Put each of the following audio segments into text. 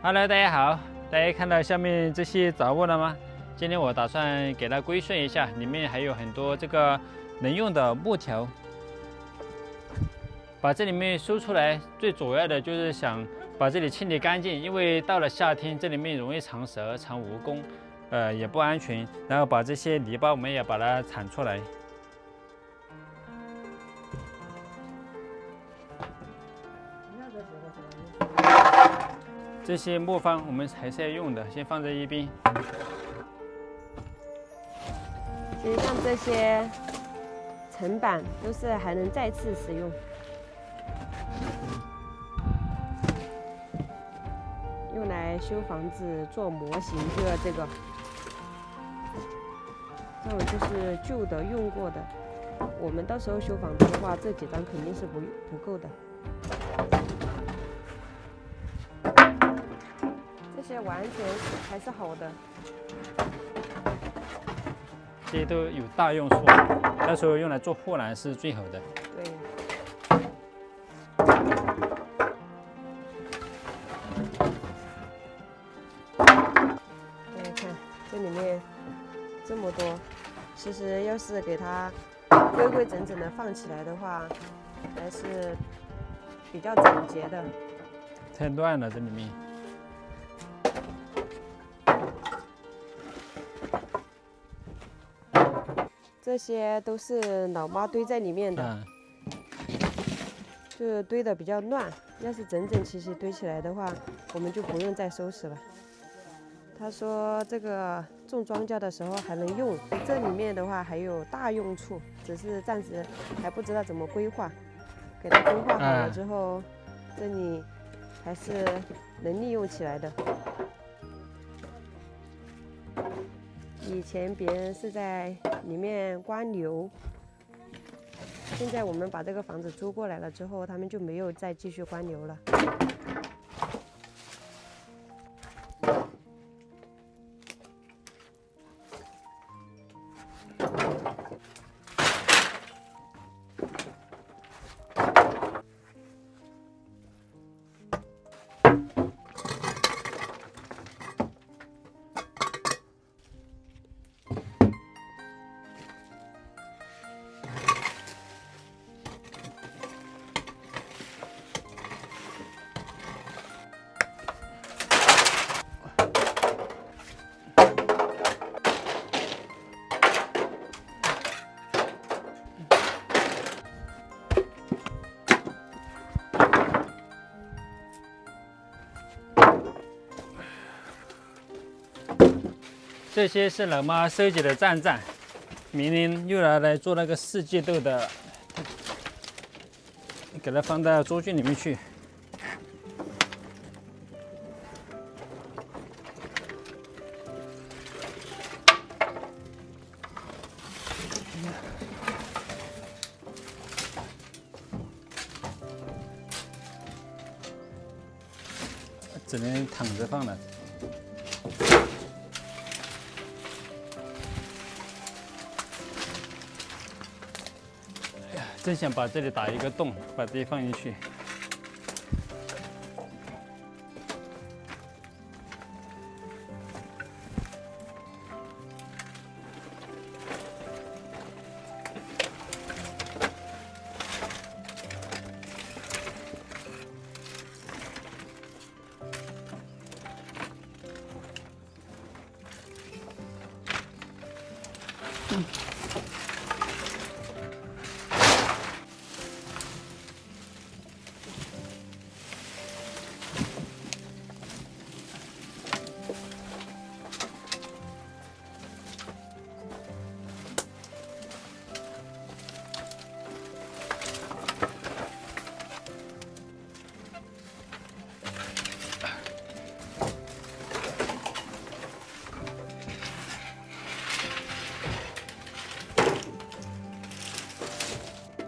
Hello， 大家好，大家看到下面这些杂物了吗？今天我打算给它归顺一下，里面还有很多这个能用的木条，把这里面收出来。最主要的就是想把这里清理干净，因为到了夏天，这里面容易藏蛇、藏蜈蚣，也不安全。然后把这些泥巴我们也把它铲出来。这些木方我们还是要用的，先放在一边。其实像这些层板都是还能再次使用，用来修房子做模型，就要这个。这种就是旧的用过的，我们到时候修房子的话，这几张肯定是不够的。这些完全还是好的，这些都有大用处，到时候用来做护栏是最好的。对。大家看这里面这么多，其实要是给它规规整整的放起来的话，还是比较整洁的。太乱了，这里面。这些都是老妈堆在里面的，就是堆的比较乱。要是整整齐齐堆起来的话，我们就不用再收拾了。他说这个种庄稼的时候还能用，这里面的话还有大用处，只是暂时还不知道怎么规划。给它规划好了之后，这里还是能利用起来的。以前别人是在里面刮牛，现在我们把这个房子租过来了之后，他们就没有再继续刮牛了。这些是老妈收集的战战，明年又拿来做那个四季豆的，给它放到猪圈里面去。只能躺着放了。哎呀，真想把这里打一个洞，把这些放进去。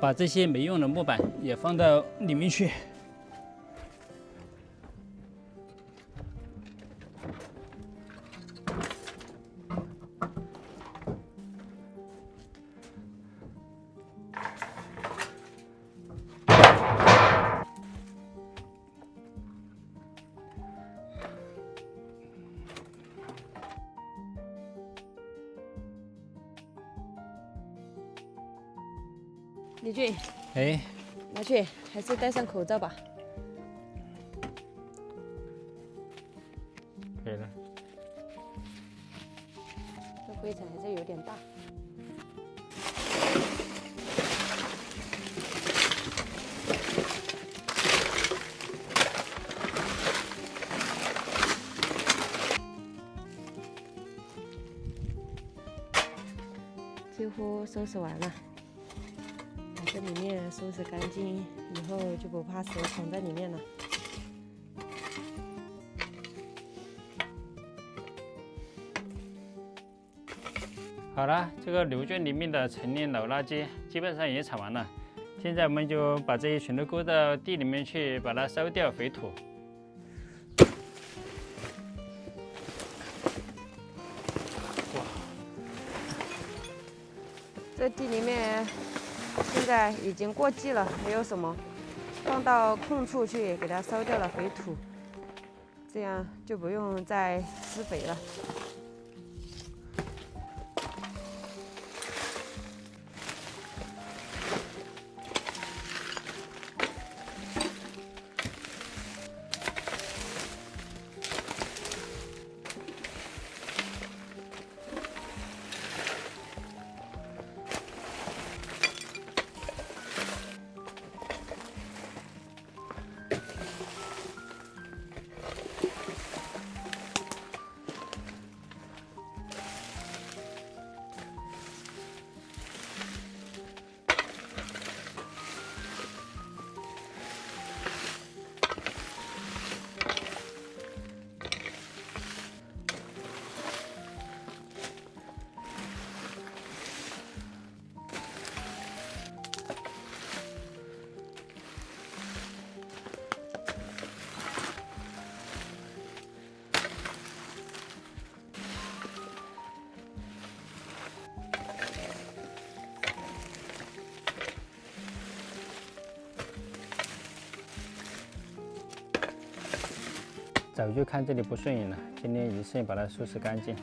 把这些没用的木板也放到里面去。李俊，哎，拿去，还是戴上口罩吧。可以了。这灰尘还是有点大。几乎收拾完了。 这里面收拾干净以后，就不怕蛇藏在里面了。好了，这个牛圈里面的陈年老垃圾基本上也铲完了，现在我们就把这些全都勾到地里面去，把它烧掉肥土。哇，这地里面。 现在已经过季了，没有什么，放到空处去给它烧掉了肥土，这样就不用再施肥了。早就看这里不顺眼了，今天一次性把它收拾干净。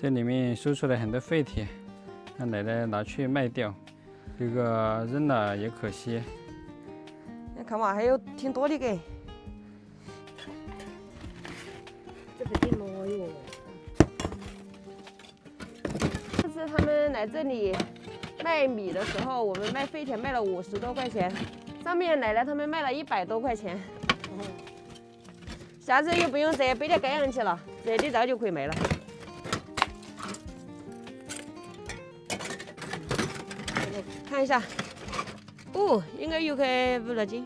这里面收出来很多废铁，让奶奶拿去卖掉，这个扔了也可惜。你看嘛，还有挺多的给。这个挺多哟。这次他们来这里卖米的时候，我们卖废铁卖了50多块钱，上面奶奶他们卖了100多块钱。下次又不用再背点盖上去了，热的早就可以卖了。 看一下，哦，应该有个5多斤。